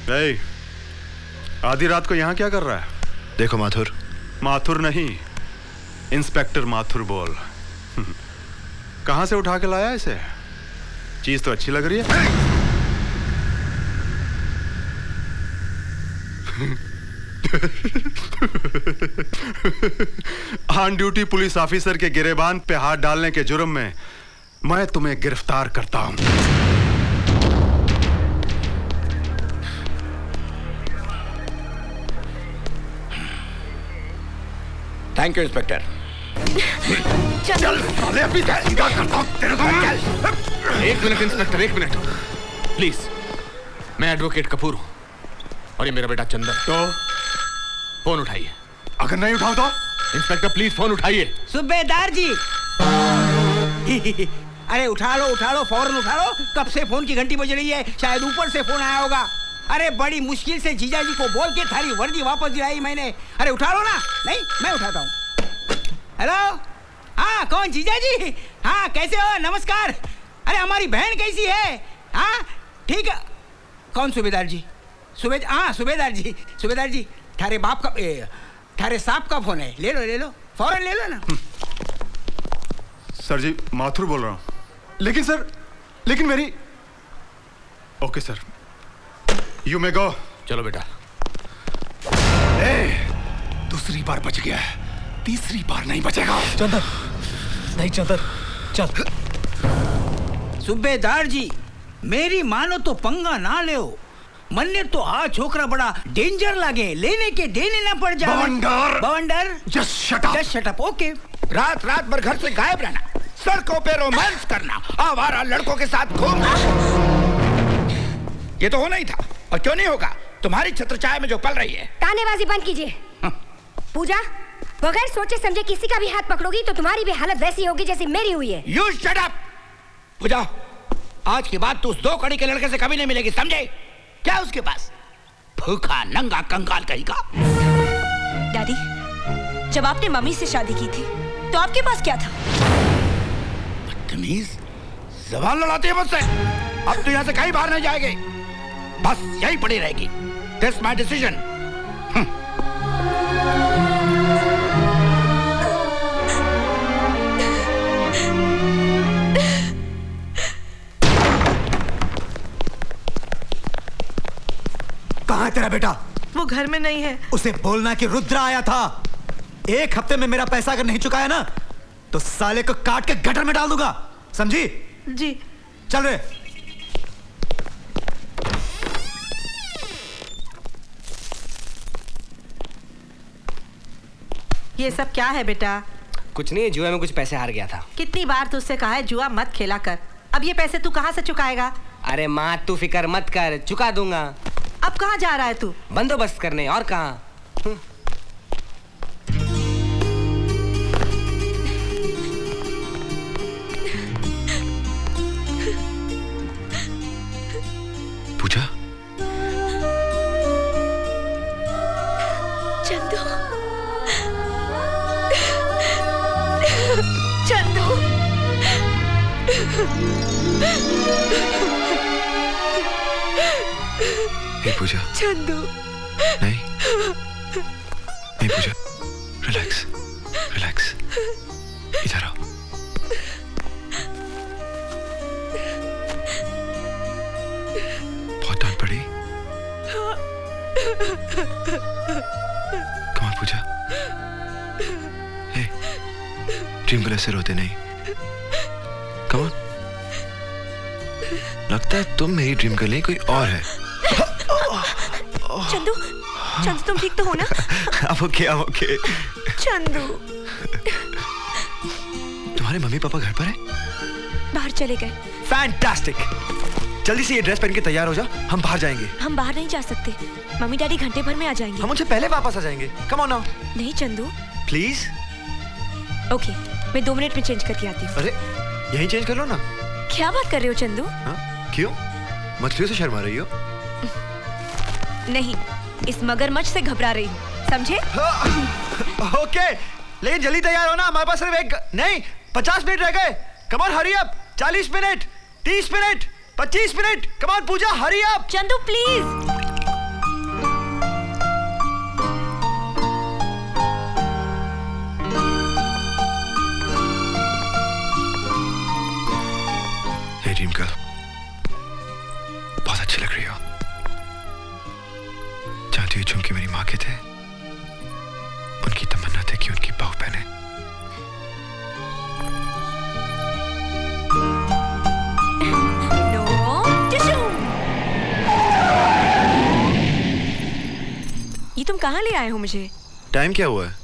ए, आधी रात को यहाँ क्या कर रहा है? देखो माथुर। माथुर नहीं, इंस्पेक्टर माथुर बोल। कहाँ से उठा के लाया इसे? चीज तो अच्छी लग रही है। ऑन ड्यूटी पुलिस ऑफिसर के गिरेबान पे हाथ डालने के जुर्म में मैं तुम्हें गिरफ्तार करता हूं। Thank you inspector. चल साले अभी सीधा करता हूं तेरे को। एक मिनट इंस्पेक्टर, एक मिनट प्लीज। मैं एडवोकेट कपूर हूं और ये मेरा बेटा चंदन। तो फोन उठाइए। अगर नहीं उठाओ तो? इंस्पेक्टर प्लीज फोन उठाइए। सूबेदार जी। अरे उठा लो फौरन उठा लो। कब से फोन की घंटी बज रही है, शायद ऊपर से फोन आया होगा। अरे बड़ी मुश्किल से जीजा जी को बोल के थारी वर्दी वापस दिलाई मैंने। अरे उठा लो ना। नहीं मैं उठाता हूँ। हेलो, हाँ कौन? जीजा जी। हाँ कैसे हो? नमस्कार। अरे हमारी बहन कैसी है? हाँ ठीक है। कौन? सूबेदार जी। हाँ सूबेदार जी थारे बाप का थारे साहब का फोन है। ले लो फौरन ले लो ना। सर जी माथुर बोल रहा हूं। लेकिन मेरी। ओके सर, यू मे गो। चलो बेटा। दूसरी बार बच गया है, तीसरी बार नहीं बचेगा। चंदन, नहीं चंदन, चल। सूबेदार जी मेरी मानो तो पंगा ना ले। मन्ने तो आ छोकरा बड़ा डेंजर लागे, लेने के देने ना पड़ जाए। बवंडर जस्ट शट अप। ओके। रात भर घर से गायब रहना, सड़कों पे रोमांस करना, आवारा लड़कों के साथ घूमना, ये तो होना ही था। और क्यों नहीं होगा? तुम्हारी छत्रछाया में जो पल रही है। तानेबाजी बंद कीजिए। पूजा, बगैर सोचे समझे किसी का भी हाथ पकड़ोगी तो तुम्हारी भी हालत वैसी होगी जैसी मेरी हुई है। You shut up! पूजा, आज के बाद तू उस 2 कड़ी के लड़के से कभी नहीं मिलेगी, समझे? क्या उसके पास? भूखा नंगा कंगाल कहीं का। डैडी, जब आपने मम्मी से शादी की थी तो आपके पास क्या था? बदतमीज, ज़बान लड़ाती है मुझसे। अब तो यहाँ से कहीं बाहर नहीं जाएगी, बस यही पड़ी रहेगी। That's my decision. कहाँ है तेरा बेटा? वो घर में नहीं है। उसे बोलना कि रुद्र आया था। 1 हफ्ते में मेरा पैसा अगर नहीं चुकाया ना तो साले को काट के गटर में डाल दूंगा, समझी? जी। चल रे। ये सब क्या है बेटा? कुछ नहीं, जुआ में कुछ पैसे हार गया था। कितनी बार तुझसे कहा है जुआ मत खेला कर। अब ये पैसे तू कहाँ से चुकाएगा? अरे माँ तू फिक्र मत कर, चुका दूंगा। अब कहाँ जा रहा है तू? बंदोबस्त करने, और कहाँ। पूजा, चंदू, हे पूजा। चंदू। नहीं पूजा, रिलैक्स, इधर आओ। बहुत डांट पड़ी? Come on Pooja. Hey, dream girl ऐसे रोते नहीं। Come on. लगता है तुम मेरी ड्रीम गर्ल नहीं, कोई और है। चंदू तुम ठीक तो हो ना? I'm okay। चंदू, तुम्हारे मम्मी पापा घर पर है? बाहर चले गए। फैंटास्टिक। जल्दी से ये ड्रेस पहन के तैयार हो जा, हम बाहर जाएंगे। हम बाहर नहीं जा सकते, मम्मी डैडी घंटे भर में आ जाएंगे। हम उनसे पहले वापस आ जाएंगे। Come on now. नहीं चंदू। प्लीज। ओके, मैं 2 मिनट में चेंज करके आती हूँ। अरे यहीं चेंज कर लो ना। क्या बात कर रहे हो चंदू? क्यों? मछलियों से शर्मा रही हो? नहीं, इस मगरमच्छ से घबरा रही हूँ, समझे? ओके, लेकिन जल्दी तैयार हो ना, हमारे पास सिर्फ 50 मिनट रह गए। Come on hurry up. 40 minute, 30 minute, 25 minute. Come on Pooja, hurry up. Chandu please. Dream girl, बहुत अच्छी लग रही हो। जानती हो झुमके मेरी माँ के थे, उनकी तमन्ना थी कि उनकी बहू पहने। ये तुम कहाँ ले आए हो मुझे? टाइम क्या हुआ है?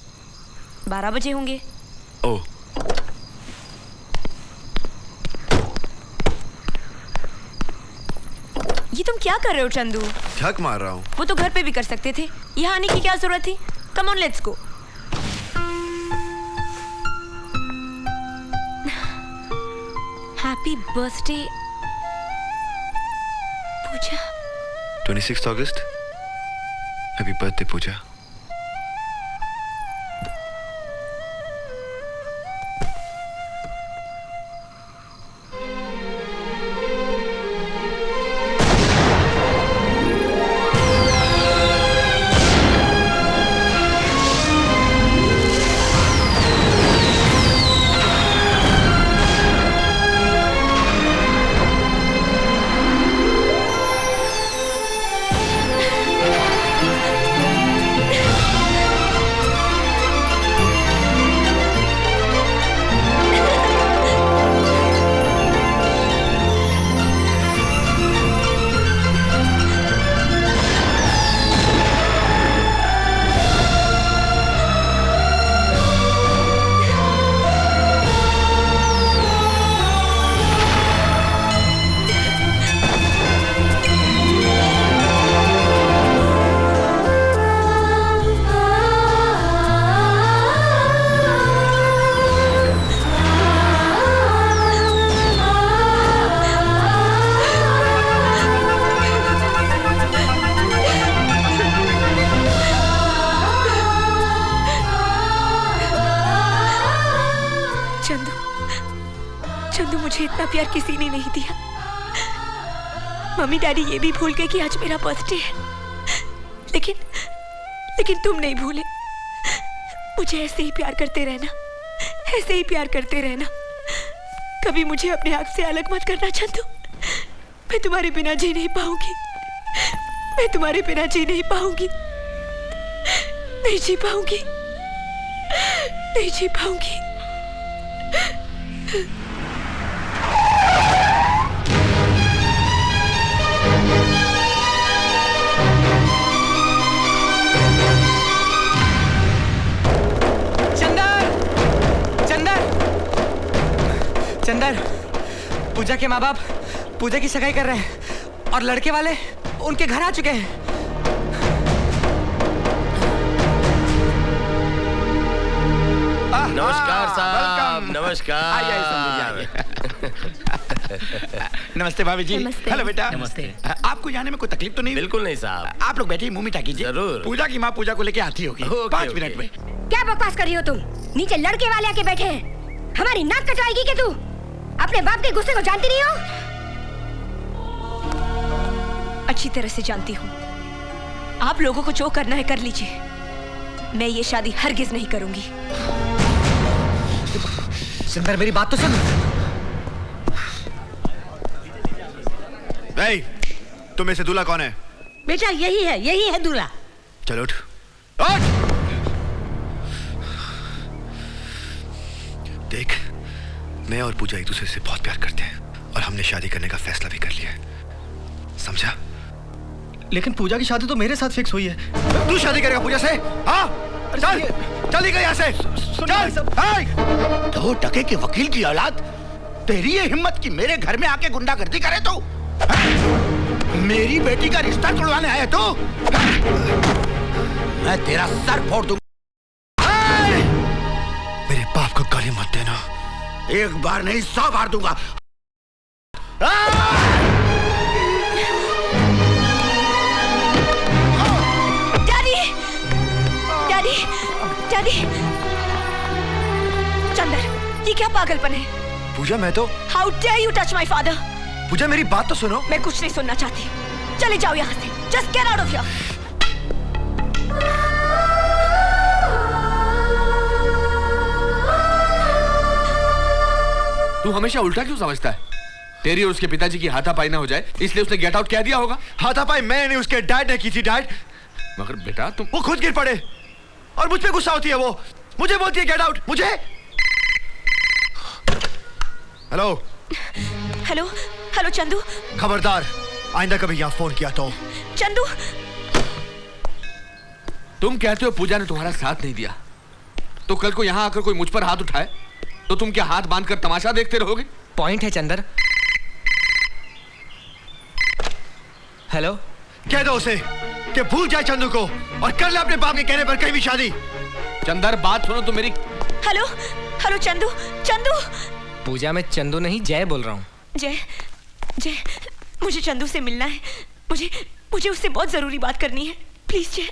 12 बजे होंगे। ओह, ये तुम क्या कर रहे हो चंदू? झक मार रहा हूँ। वो तो घर पे भी कर सकते थे, यहाँ आने की क्या जरूरत थी? Come on let's go. Happy birthday Pooja. 26 अगस्त। Happy birthday Pooja. चंदू, मुझे इतना प्यार किसी ने नहीं दिया। मम्मी डैडी ये भी भूल गए कि आज मेरा बर्थडे है, लेकिन तुम नहीं भूले। मुझे ऐसे ही प्यार करते रहना, ऐसे ही प्यार करते रहना। कभी मुझे अपने आप से अलग मत करना चंदू। मैं तुम्हारे बिना जी नहीं पाऊंगी, मैं तुम्हारे बिना जी नहीं पाऊंगी, नहीं जी पाऊंगी, नहीं जी पाऊंगी। चंदर, पूजा के माँ बाप पूजा की सगाई कर रहे हैं और लड़के वाले उनके घर आ चुके हैं। नमस्कार साहब, नमस्कार। नमस्ते भाभी जी। नमस्ते। हेलो बेटा। नमस्ते। आपको जाने में कोई तकलीफ तो नहीं? बिल्कुल नहीं साहब। आप लोग बैठिए, मुंह मीठा कीजिए। जरूर। पूजा की माँ पूजा को लेके आती होगी। Okay, 5 okay. मिनट में। क्या बकवास कर रही हो तुम? नीचे लड़के वाले आके बैठे हैं, हमारी नाक कटवाएगी कि तू? अपने बाप के गुस्से को जानती नहीं हो? अच्छी तरह से जानती हूँ। आप लोगों को जो करना है कर लीजिए, मैं ये शादी हरगिज नहीं करूंगी। सुंदर, मेरी बात तो सुन। तुम में से दूल्हा कौन है? बेटा यही है दूल्हा। चलो उठ। देख, मैं और पूजा एक दूसरे से बहुत प्यार करते हैं और हमने शादी करने का फैसला भी कर लिया है, समझा? लेकिन पूजा की शादी तो मेरे साथ फिक्स हुई है। तू शादी करेगा पूजा से? हाँ, चल, चल यहाँ से। चल। 2 टके के वकील की औलाद, तेरी ये हिम्मत कि मेरे घर में आके गुंडागर्दी करे तू? मेरी बेटी का रिश्ता तोड़वाने आया तू? मैं तेरा सर फोड़ दूंगा। मेरे बाप को गाली मत देना। एक बार नहीं 100 बार दूंगा। Daddy, daddy, daddy. चंदर, ये क्या पागलपन है? पूजा, मैं तो। How dare you touch my father? Pooja, मेरी बात तो सुनो। मैं कुछ नहीं सुनना चाहती, चले जाओ यहाँ से। Just get out of here. तू हमेशा उल्टा क्यों समझता है? तेरी और उसके पिताजी की हाथापाई ना हो जाए इसलिए उसने गेट आउट कह दिया होगा। हाथापाई मैं नहीं, उसके डैड ने की थी। डैड, मगर बेटा तुम, वो खुद गिर पड़े और मुझ पे गुस्सा होती है। वो मुझे बोलती है गेट आउट। मुझे हेलो हेलो हेलो चंदू, खबरदार आइंदा कभी यहाँ फोन किया तो। चंदू, तुम कहते हो पूजा ने तुम्हारा साथ नहीं दिया, तो कल को यहाँ आकर कोई मुझ पर हाथ उठाए तो तुम क्या हाथ बांधकर तमाशा देखते रहोगे? पॉइंट है चंदर। हेलो, कह दो उसे कि भूल जाए चंदू को और कर ले अपने बाप के कहने पर कहीं भी शादी। चंदर बात सुनो तो मेरी। Hello hello Chandu, Chandu. पूजा, मैं चंदू नहीं जय बोल रहा हूँ। जय, जय, मुझे चंदू से मिलना है। मुझे उससे बहुत जरूरी बात करनी है। प्लीज जय।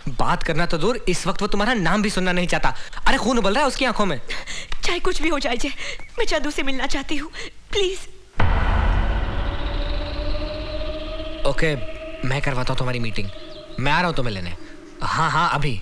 बात करना तो दूर, इस वक्त वो तुम्हारा नाम भी सुनना नहीं चाहता। अरे खून उबल रहा है उसकी आंखों में। चाहे कुछ भी हो जाए जय, मैं चंदू से मिलना चाहती हूँ, प्लीज। ओके, मैं करवाता हूँ तुम्हारी मीटिंग। मैं आ रहा हूँ तुम्हें लेने। हाँ हाँ, अभी।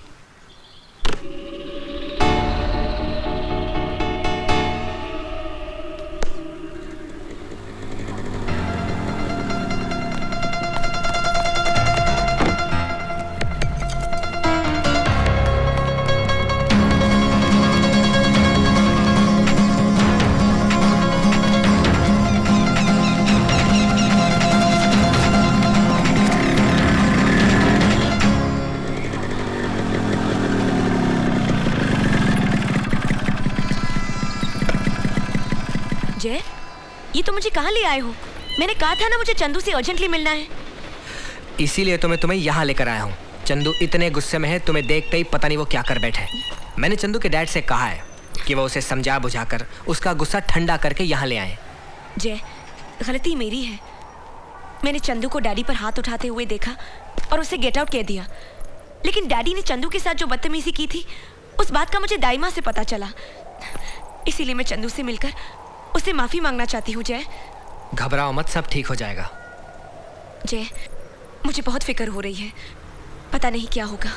जय, ये तो मुझे कहाँ ले आए हो? मैंने कहा था ना मुझे चंदू से अर्जेंटली मिलना है। इसीलिए तो मैं तुम्हें यहाँ लेकर आया हूँ। चंदू इतने गुस्से में है, तुम्हें देखते ही पता नहीं वो क्या कर बैठे। मैंने चंदू के डैड से कहा है कि वो उसे समझा बुझाकर उसका गुस्सा ठंडा करके यहाँ ले आए। जय, गलती मेरी है। मैंने चंदू को डैडी पर हाथ उठाते हुए देखा और उसे गेट आउट कह दिया। लेकिन डैडी ने चंदू के साथ जो बदतमीजी की थी, उस बात का मुझे दाई माँ से पता चला। इसीलिए मैं चंदू से मिलकर उससे माफी मांगना चाहती हूँ। जय, घबराओ मत, सब ठीक हो जाएगा। जय, मुझे बहुत फिक्र हो रही है, पता नहीं क्या होगा।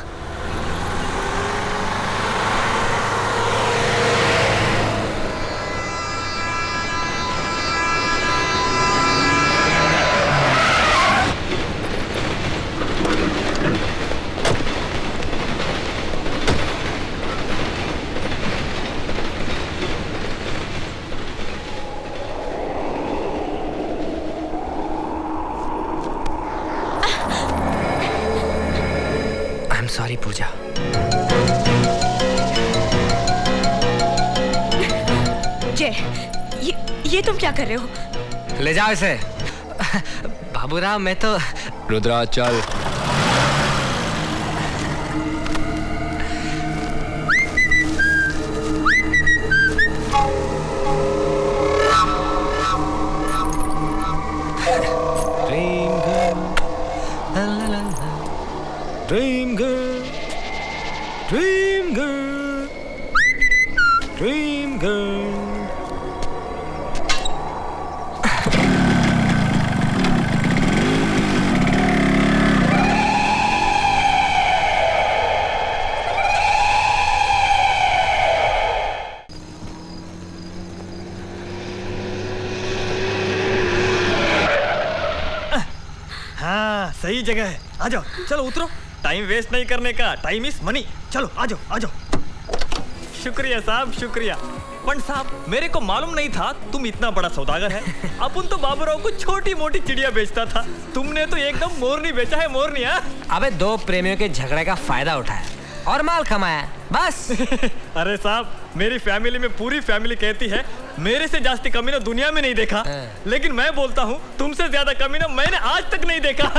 सॉरी पूजा। जय, ये तुम क्या कर रहे हो? ले जाओ इसे। बाबूराव, मैं तो। रुद्रा चल। Dream girl, dream girl, dream girl. हाँ, सही जगह है। आ जाओ, चलो उतरो। टाइम वेस्ट नहीं करने का, टाइम इज मनी। चलो आ जाओ, आ जाओ। शुक्रिया साहब, शुक्रिया। पंड साहब, मेरे को मालूम नहीं था तुम इतना बड़ा सौदागर है। अपन तो बाबूराव को छोटी मोटी चिड़िया बेचता था, तुमने तो एकदम मोरनी बेचा है, मोरनी। अबे दो प्रेमियों के झगड़े का फायदा उठाया और माल कमाया, बस। अरे साहब, मेरी फैमिली में पूरी फैमिली कहती है मेरे से जास्ती कमीना दुनिया में नहीं देखा, लेकिन मैं बोलता हूँ तुमसे ज्यादा कमीना मैंने आज तक नहीं देखा।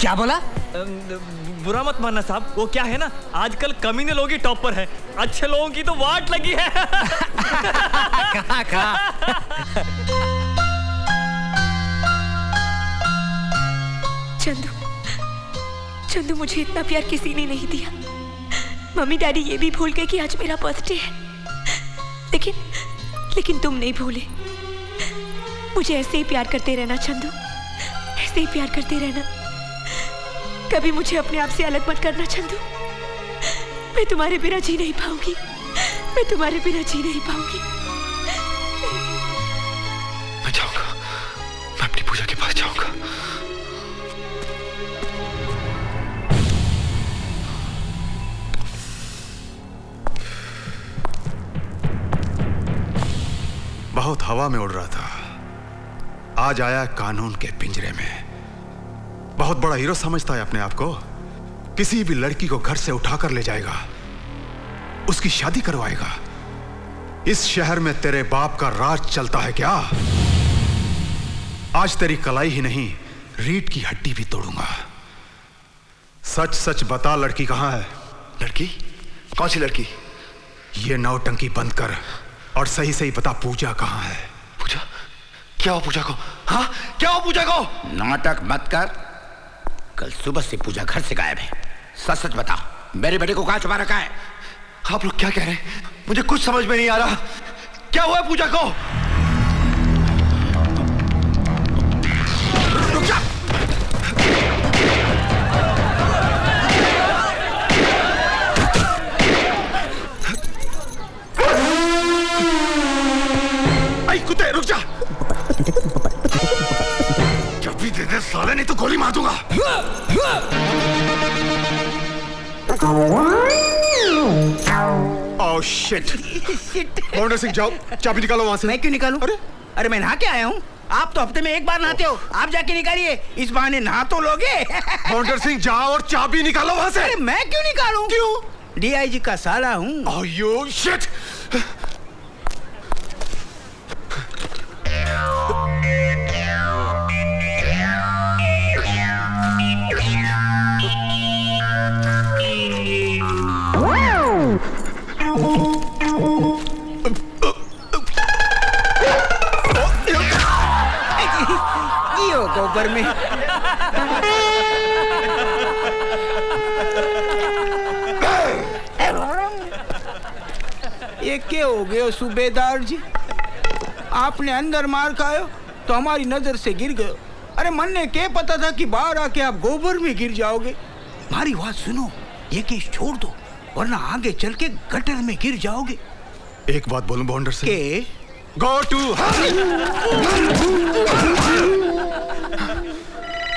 क्या बोला? बुरा मत मानना साहब, वो क्या है ना, आजकल कमीने लोग ही टॉप पर हैं, अच्छे लोगों की तो वाट लगी है। कहाँ? चंदू, मुझे इतना प्यार किसी ने नहीं दिया। मम्मी डैडी ये भी भूल गए कि आज मेरा बर्थडे है, लेकिन तुम नहीं भूले। मुझे ऐसे ही प्यार करते रहना चंदू, ऐसे ही प्यार करते रहना। कभी मुझे अपने आप से अलग मत करना चंदू। मैं तुम्हारे बिना जी नहीं पाऊंगी, मैं तुम्हारे बिना जी नहीं पाऊंगी। पूजा के पास जाऊंगा। बहुत हवा में उड़ रहा था, आज आया कानून के पिंजरे में। बहुत बड़ा हीरो समझता है अपने आप को। किसी भी लड़की को घर से उठाकर ले जाएगा, उसकी शादी करवाएगा। इस शहर में तेरे बाप का राज चलता है क्या? आज तेरी कलाई ही नहीं, रीढ़ की हड्डी भी तोड़ूंगा। सच सच बता, लड़की कहां है? लड़की? कौन सी लड़की? ये नौटंकी बंद कर और सही सही बता, पूजा कहां है? पूजा? क्या हो पूजा को? हाँ, क्या हो पूजा को? नाटक मत कर। कल सुबह से पूजा घर से गायब है। सच सच बता, मेरे बेटे को कहां छुपा रखा है? आप लोग क्या कह रहे हैं? मुझे कुछ समझ में नहीं आ रहा। क्या हुआ है पूजा को? रुक जा। आई कुत्ते, रुक जा। जब भी दे दे साले, नहीं तो गोली मार दूंगा। Oh shit. बाउंडर सिंह, जाओ चाबी निकालो वहां से। मैं क्यों निकालूं? अरे मैं नहा के आया हूँ। आप तो हफ्ते में एक बार नहाते हो, आप जाके निकालिए। इस बहाने नहा तो लोगे। बाउंडर सिंह, जाओ और चाबी निकालो वहां से। अरे मैं क्यों निकालूं? क्यों? डीआईजी का साला हूँ। Oh you shit. जियो गोबर में। ये क्या हो गया सूबेदार जी? आपने अंदर मार खायो तो हमारी नजर से गिर गए। अरे मन ने क्या पता था कि बाहर आके आप गोबर में गिर जाओगे। हमारी बात सुनो, ये केस छोड़ दो, वरना आगे चल के गटर में गिर जाओगे। एक बात बोलूं बाउंडर सिंह? के गो टू